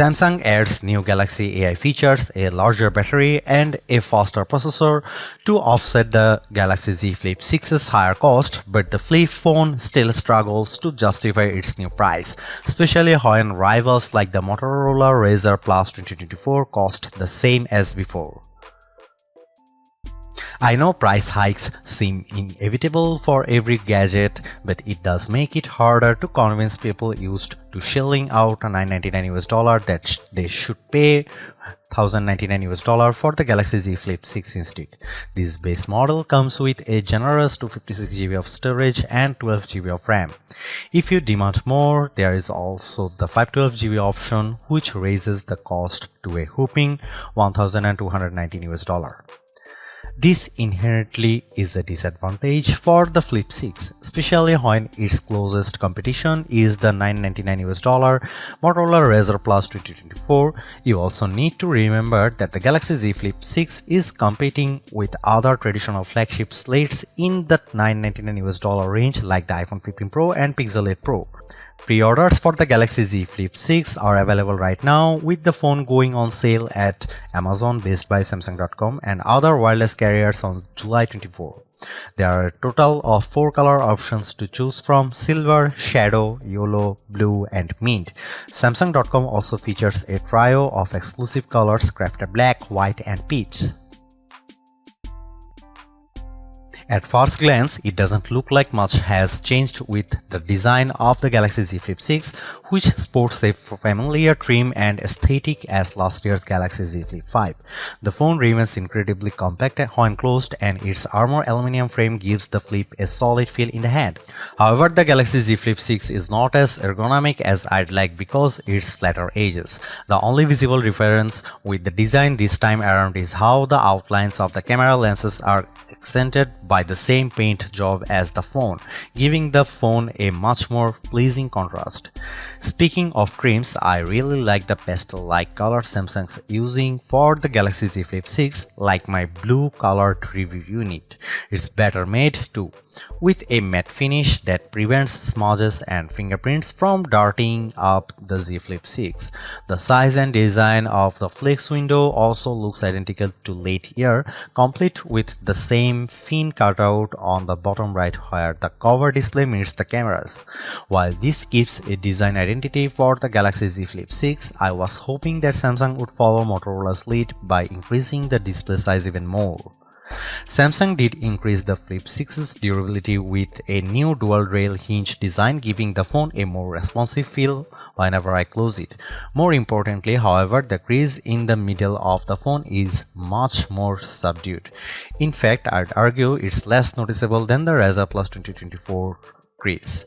Samsung adds new Galaxy AI features, a larger battery, and a faster processor to offset the Galaxy Z Flip 6's higher cost, but the flip phone still struggles to justify its new price, especially when rivals like the Motorola Razr Plus 2024 cost the same as before. I know price hikes seem inevitable for every gadget, but it does make it harder to convince people used to shelling out $999 that they should pay $1,099 for the Galaxy Z Flip 6 instead. This base model comes with a generous 256GB of storage and 12GB of RAM. If you demand more, there is also the 512GB option, which raises the cost to a whopping $1,219. This inherently is a disadvantage for the Flip 6, especially when its closest competition is the $999 Motorola Razr Plus 2024. You also need to remember that the Galaxy Z Flip 6 is competing with other traditional flagship slates in the $999 range like the iPhone 15 Pro and Pixel 8 Pro. Pre-orders for the Galaxy Z Flip 6 are available right now, with the phone going on sale at Amazon, Best Buy, Samsung.com and other wireless carriers on July 24. There are a total of 4 color options to choose from: silver, shadow, yellow, blue and mint. Samsung.com also features a trio of exclusive colors crafted black, white and peach. At first glance, it doesn't look like much has changed with the design of the Galaxy Z Flip 6, which sports a familiar trim and aesthetic as last year's Galaxy Z Flip 5. The phone remains incredibly compact when closed, and its armor aluminum frame gives the Flip a solid feel in the hand. However, the Galaxy Z Flip 6 is not as ergonomic as I'd like because its flatter edges. The only visible difference with the design this time around is how the outlines of the camera lenses are accented by the same paint job as the phone, giving the phone a much more pleasing contrast. Speaking of trims, I really like the pastel-like color Samsung's using for the Galaxy Z Flip 6, like my blue colored review unit. It's better made too, with a matte finish that prevents smudges and fingerprints from darting up the Z Flip 6. The size and design of the flex window also looks identical to late year, complete with the same fin cutout on the bottom right where the cover display meets the cameras. While this gives a design identity for the Galaxy Z Flip 6, I was hoping that Samsung would follow Motorola's lead by increasing the display size even more. Samsung did increase the Flip 6's durability with a new dual rail hinge design, giving the phone a more responsive feel whenever I close it. More importantly, however, the crease in the middle of the phone is much more subdued. In fact, I'd argue it's less noticeable than the Razr Plus 2024 crease.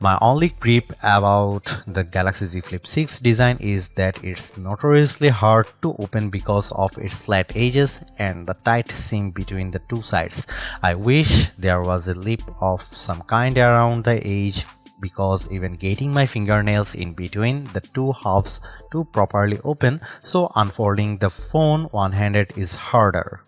My only gripe about the Galaxy Z Flip 6 design is that it's notoriously hard to open because of its flat edges and the tight seam between the two sides. I wish there was a lip of some kind around the edge, because even getting my fingernails in between the two halves to properly open, so unfolding the phone one-handed is harder.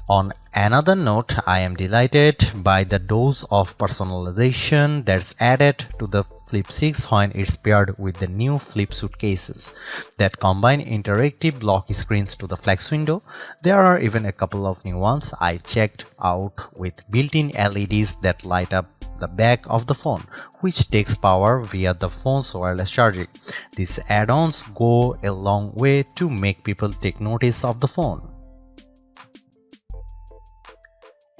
On another note, I am delighted by the dose of personalization that's added to the Flip 6 when it's paired with the new Flip suitcases that combine interactive block screens to the flex window. There are even a couple of new ones I checked out with built-in LEDs that light up the back of the phone, which takes power via the phone's wireless charging. These add-ons go a long way to make people take notice of the phone.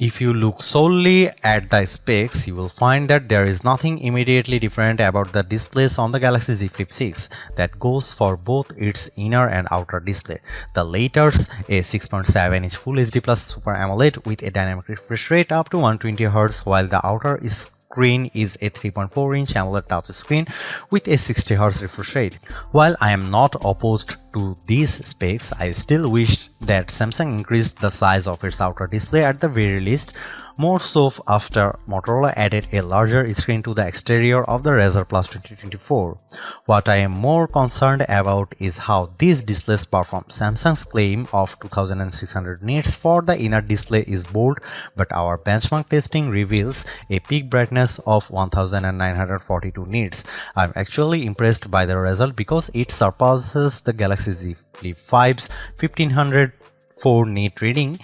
If you look solely at the specs, you will find that there is nothing immediately different about the displays on the Galaxy Z Flip 6. That goes for both its inner and outer display. The latter's a 6.7-inch Full HD Plus Super AMOLED with a dynamic refresh rate up to 120Hz, while the outer screen is a 3.4-inch AMOLED touchscreen with a 60Hz refresh rate. While I am not opposed to these specs, I still wish that Samsung increased the size of its outer display at the very least. more so after Motorola added a larger screen to the exterior of the Razr Plus 2024. What I am more concerned about is how these displays perform. Samsung's claim of 2600 nits for the inner display is bold, but our benchmark testing reveals a peak brightness of 1942 nits. I'm actually impressed by the result because it surpasses the Galaxy Z Flip 5's 1504 nit reading,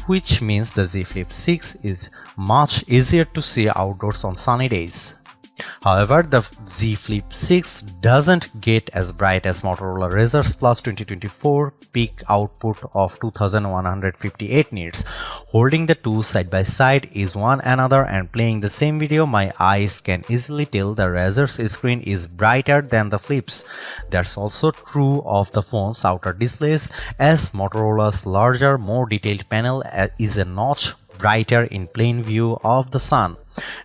which means the Z Flip 6 is much easier to see outdoors on sunny days. However, the Z Flip 6 doesn't get as bright as Motorola Razr Plus 2024 peak output of 2158 nits. Holding the two side by side is one another and playing the same video, my eyes can easily tell the Razr's screen is brighter than the Flip's. That's also true of the phone's outer displays, as Motorola's larger, more detailed panel is a notch brighter in plain view of the sun.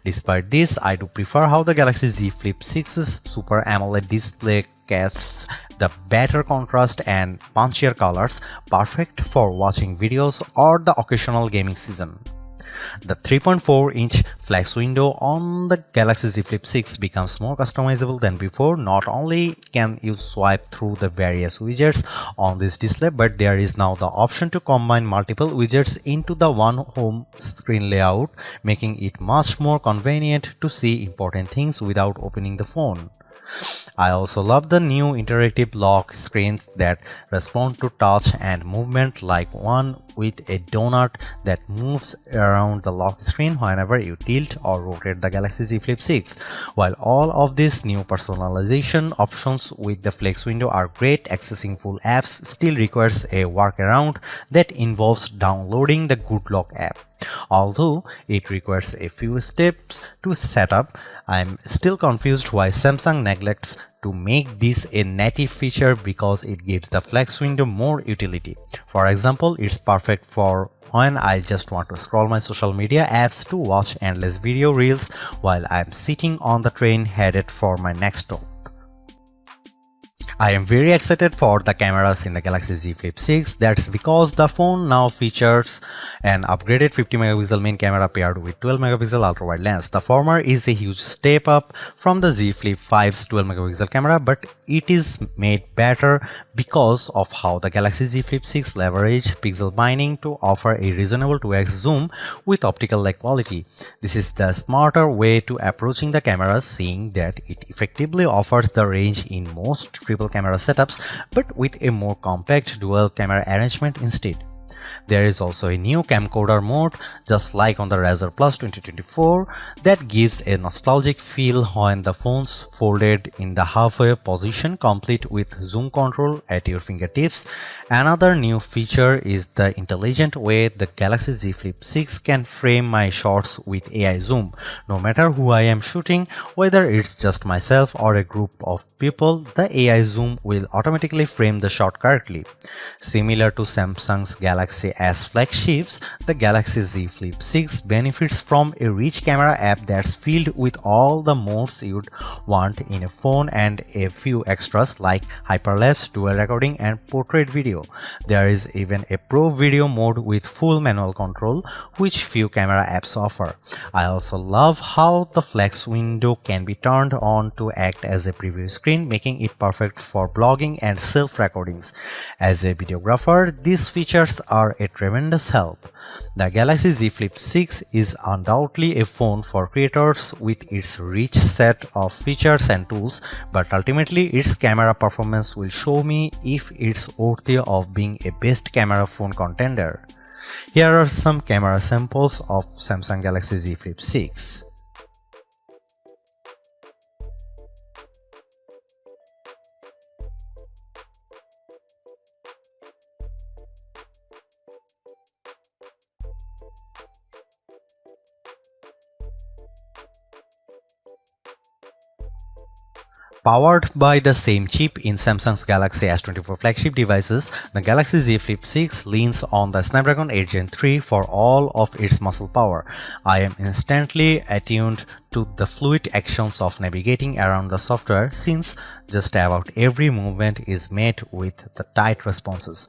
Despite this, I do prefer how the Galaxy Z Flip 6's Super AMOLED display casts the better contrast and punchier colors, perfect for watching videos or the occasional gaming season. The 3.4-inch flex window on the Galaxy Z Flip 6 becomes more customizable than before. Not only can you swipe through the various widgets on this display, but there is now the option to combine multiple widgets into the one home screen layout, making it much more convenient to see important things without opening the phone. I also love the new interactive lock screens that respond to touch and movement, like one with a donut that moves around the lock screen whenever you tilt or rotate the Galaxy Z Flip 6. While all of these new personalization options with the flex window are great, accessing full apps still requires a workaround that involves downloading the Good Lock app. Although it requires a few steps to set up, I'm still confused why Samsung neglects to make this a native feature, because it gives the flex window more utility. For example, it's perfect for when I just want to scroll my social media apps to watch endless video reels while I'm sitting on the train headed for my next stop. I am very excited for the cameras in the Galaxy Z Flip 6. That's because the phone now features an upgraded 50 megapixel main camera paired with 12 megapixel ultra wide lens. The former is a huge step up from the Z Flip 5's 12 megapixel camera, but it is made better because of how the Galaxy Z Flip 6 leverage pixel binding to offer a reasonable 2x zoom with optical lag quality. This is the smarter way to approaching the camera, seeing that it effectively offers the range in most triple camera setups, but with a more compact dual camera arrangement instead. There is also a new camcorder mode, just like on the Razr Plus 2024, that gives a nostalgic feel when the phone's folded in the halfway position, complete with zoom control at your fingertips. Another new feature is the intelligent way the Galaxy Z Flip 6 can frame my shots with AI zoom. No matter who I am shooting, whether it's just myself or a group of people, the AI zoom will automatically frame the shot correctly. Similar to Samsung's Galaxy S flagships, the Galaxy Z Flip 6 benefits from a rich camera app that's filled with all the modes you'd want in a phone and a few extras like hyperlapse, dual recording, and portrait video. There is even a pro video mode with full manual control, which few camera apps offer. I also love how the flex window can be turned on to act as a preview screen, making it perfect for blogging and self-recordings. As a videographer, these features are a tremendous help. The Galaxy Z Flip 6 is undoubtedly a phone for creators with its rich set of features and tools, but ultimately its camera performance will show me if it's worthy of being a best camera phone contender. Here are some camera samples of Samsung Galaxy Z Flip 6. Powered by the same chip in Samsung's Galaxy S24 flagship devices, the Galaxy Z Flip 6 leans on the Snapdragon 8 Gen 3 for all of its muscle power. I am instantly attuned to the fluid actions of navigating around the software, since just about every movement is met with the tight responses.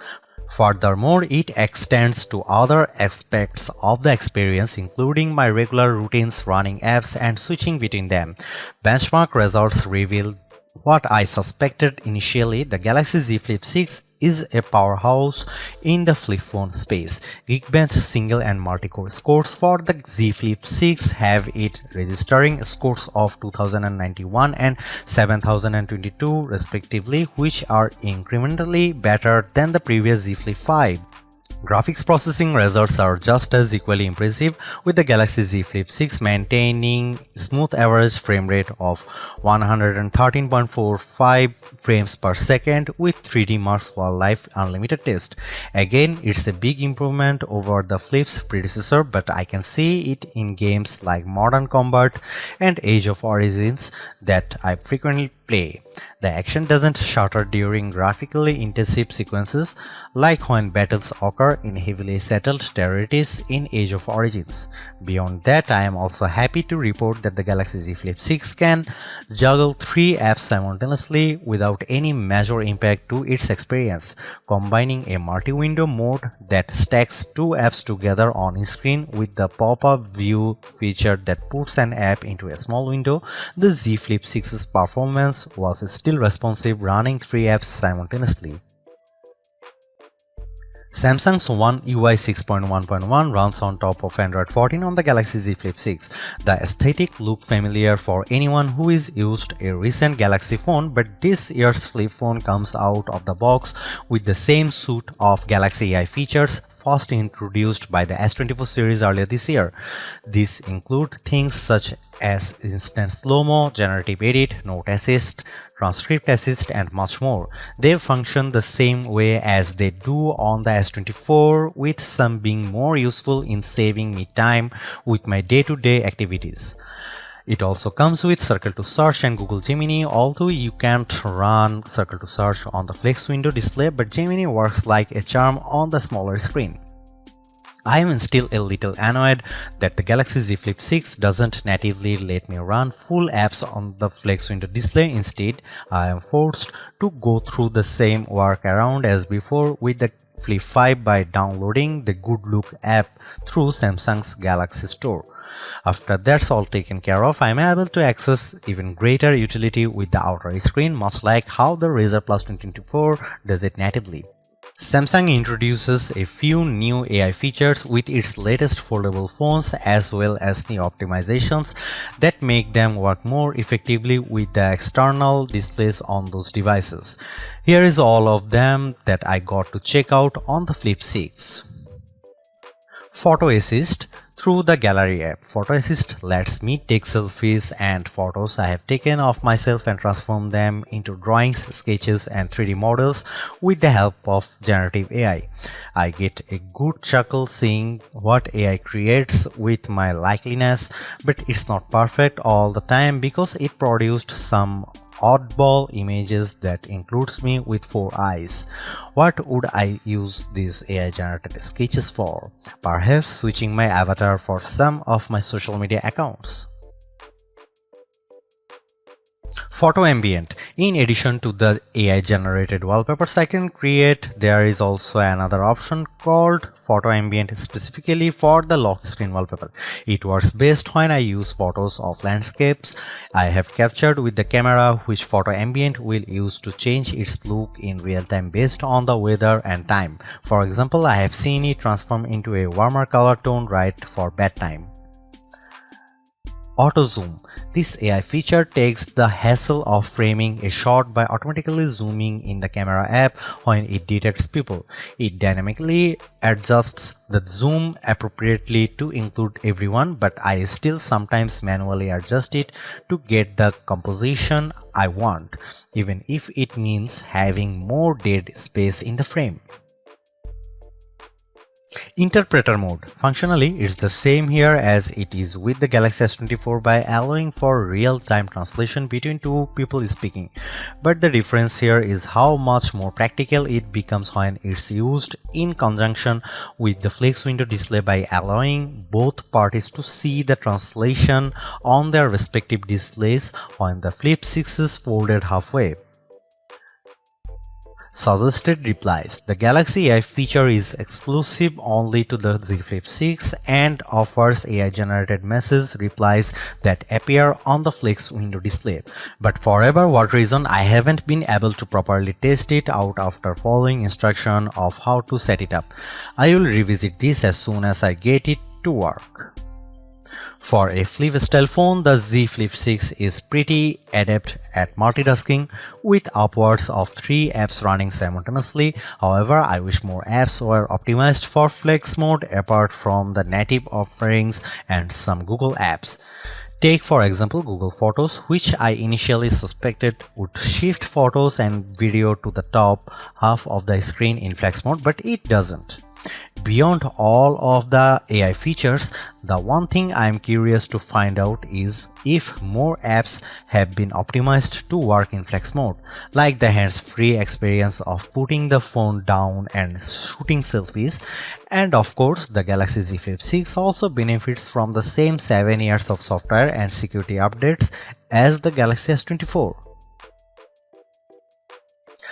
Furthermore, it extends to other aspects of the experience, including my regular routines, running apps, and switching between them. Benchmark results reveal what I suspected initially: the Galaxy Z Flip 6 is a powerhouse in the flip phone space. Geekbench single and multi-core scores for the Z Flip 6 have it registering scores of 2091 and 7022 respectively, which are incrementally better than the previous Z Flip 5. Graphics processing results are just as equally impressive, with the Galaxy Z Flip 6 maintaining smooth average frame rate of 113.45 frames per second with 3D Marks Wildlife Unlimited test. Again, it's a big improvement over the Flip's predecessor, but I can see it in games like Modern Combat and Age of Origins that I frequently play. The action doesn't stutter during graphically intensive sequences like when battles occur in heavily settled territories in Age of Origins. Beyond that, I am also happy to report that the Galaxy Z Flip 6 can juggle 3 apps simultaneously without any major impact to its experience, combining a multi-window mode that stacks 2 apps together on screen with the pop-up view feature that puts an app into a small window. The Z Flip 6's performance was still responsive, running 3 apps simultaneously. Samsung's One UI 6.1.1 runs on top of Android 14 on the Galaxy Z Flip 6. The aesthetic look familiar for anyone who is used a recent Galaxy phone, but this year's flip phone comes out of the box with the same suite of Galaxy AI features first introduced by the S24 series earlier this year. These include things such as instant slow-mo, generative edit, note assist, transcript assist, and much more. They function the same way as they do on the S24, with some being more useful in saving me time with my day-to-day activities. It also comes with Circle to Search and Google Gemini, although you can't run Circle to Search on the Flex window display, but Gemini works like a charm on the smaller screen. I am still a little annoyed that the Galaxy Z Flip 6 doesn't natively let me run full apps on the Flex window display. Instead, I am forced to go through the same workaround as before with the Flip 5 by downloading the Good Look app through Samsung's Galaxy Store. After that's all taken care of, I am able to access even greater utility with the outer screen, much like how the Razer Plus 2024 does it natively. Samsung introduces a few new AI features with its latest foldable phones, as well as new optimizations that make them work more effectively with the external displays on those devices. Here is all of them that I got to check out on the Flip 6. Photo Assist through the Gallery app. Photo Assist lets me take selfies and photos I have taken of myself and transform them into drawings, sketches, and 3D models with the help of generative AI. I get a good chuckle seeing what AI creates with my likeness, but it's not perfect all the time because it produced some oddball images that includes me with 4 eyes. What would I use these AI generated sketches for? Perhaps switching my avatar for some of my social media accounts. Photo Ambient. In addition to the AI generated wallpapers I can create, there is also another option called Photo Ambient specifically for the lock screen wallpaper. It works best when I use photos of landscapes I have captured with the camera, which Photo Ambient will use to change its look in real time based on the weather and time. For example, I have seen it transform into a warmer color tone right for bedtime. Auto Zoom. This AI feature takes the hassle of framing a shot by automatically zooming in the camera app when it detects people. It dynamically adjusts the zoom appropriately to include everyone, but I still sometimes manually adjust it to get the composition I want, even if it means having more dead space in the frame. Interpreter mode. Functionally, it's the same here as it is with the Galaxy S24 by allowing for real-time translation between two people speaking. But the difference here is how much more practical it becomes when it's used in conjunction with the Flex window display by allowing both parties to see the translation on their respective displays when the Flip 6 is folded halfway. Suggested replies. The Galaxy AI feature is exclusive only to the Z Flip 6 and offers AI generated message replies that appear on the Flex window display. But for what reason I haven't been able to properly test it out after following instruction of how to set it up. I will revisit this as soon as I get it to work. For a flip style phone, the Z Flip 6 is pretty adept at multitasking with upwards of 3 apps running simultaneously. However, I wish more apps were optimized for flex mode apart from the native offerings and some Google apps. Take for example Google Photos, which I initially suspected would shift photos and video to the top half of the screen in flex mode, but it doesn't. Beyond all of the AI features, the one thing I am curious to find out is if more apps have been optimized to work in flex mode, like the hands-free experience of putting the phone down and shooting selfies. And of course, the Galaxy Z Flip 6 also benefits from the same 7 years of software and security updates as the Galaxy S24.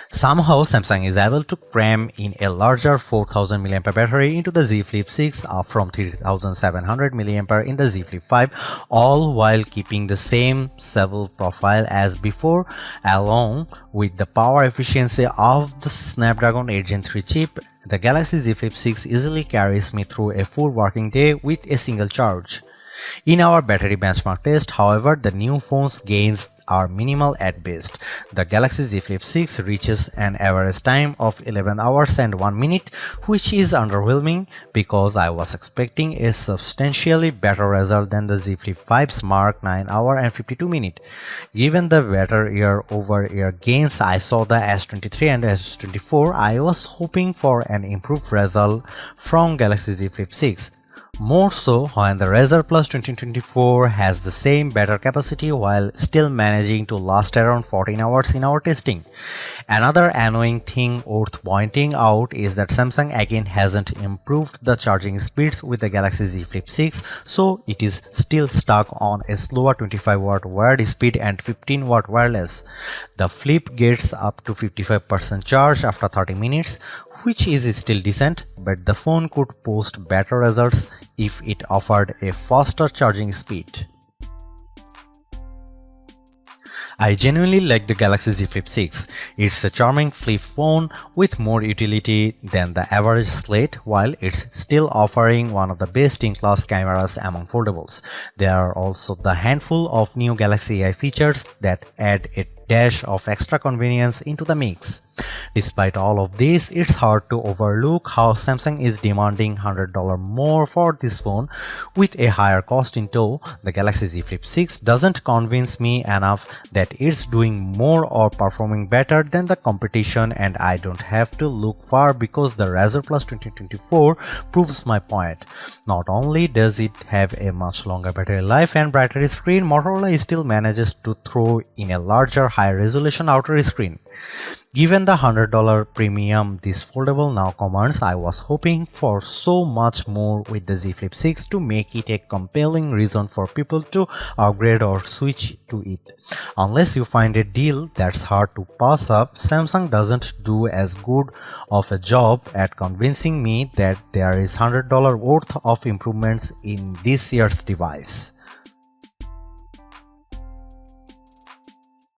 Somehow, Samsung is able to cram in a larger 4000 mAh battery into the Z Flip 6 up from 3700 mAh in the Z Flip 5, all while keeping the same level profile as before. Along with the power efficiency of the Snapdragon 8 Gen 3 chip, the Galaxy Z Flip 6 easily carries me through a full working day with a single charge. In our battery benchmark test, however, the new phone's gains are minimal at best. The Galaxy Z Flip 6 reaches an average time of 11 hours and 1 minute, which is underwhelming because I was expecting a substantially better result than the Z Flip 5's mark 9 hour and 52 minute. Given the better year-over-year gains I saw the S23 and S24, I was hoping for an improved result from Galaxy Z Flip 6. More so when the Razer Plus 2024 has the same battery capacity while still managing to last around 14 hours in our testing. Another annoying thing worth pointing out is that Samsung again hasn't improved the charging speeds with the Galaxy Z Flip 6, so it is still stuck on a slower 25W wired speed and 15W wireless. The Flip gets up to 55% charge after 30 minutes, which is still decent, but the phone could post better results if it offered a faster charging speed. I genuinely like the Galaxy Z Flip 6. It's a charming flip phone with more utility than the average slate, while it's still offering one of the best-in-class cameras among foldables. There are also the handful of new Galaxy AI features that add a dash of extra convenience into the mix. Despite all of this, it's hard to overlook how Samsung is demanding $100 more for this phone with a higher cost in tow. The Galaxy Z Flip 6 doesn't convince me enough that it's doing more or performing better than the competition, and I don't have to look far because the Razer Plus 2024 proves my point. Not only does it have a much longer battery life and brighter screen, Motorola still manages to throw in a larger, higher resolution outer screen. Given the $100 premium this foldable now commands, I was hoping for so much more with the Z Flip 6 to make it a compelling reason for people to upgrade or switch to it. Unless you find a deal that's hard to pass up, Samsung doesn't do as good of a job at convincing me that there is $100 worth of improvements in this year's device.